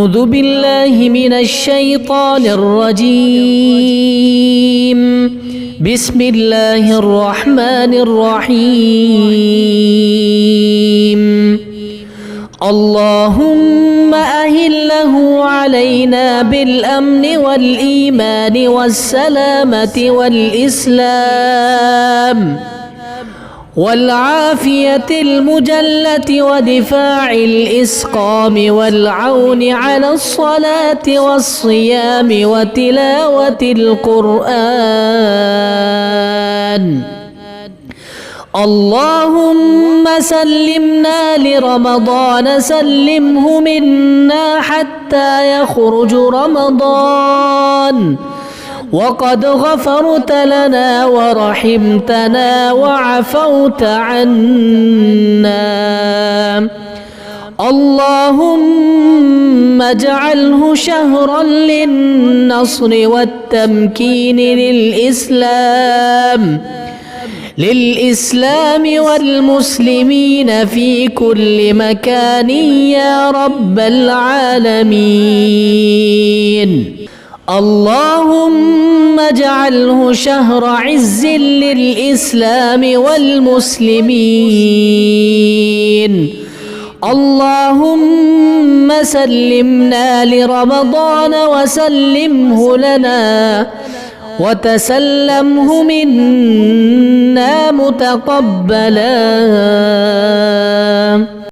أعوذ بالله من الشيطان الرجيم. بسم الله الرحمن الرحيم. اللهم أهله علينا بالأمن والإيمان والسلامة والإسلام والعافية المجلة ودفاع الإسقام والعون على الصلاة والصيام وتلاوة القرآن. اللهم سلمنا لرمضان، سلمه منا حتى يخرج رمضان وقد غفرت لنا ورحمتنا وعفوت عنا. اللهم اجعله شهرا للنصر والتمكين للإسلام والمسلمين في كل مكان يا رب العالمين. اللهم اجعله شهر عز للإسلام والمسلمين. اللهم سلمنا لرمضان وسلمه لنا وتسلمه منا متقبلا.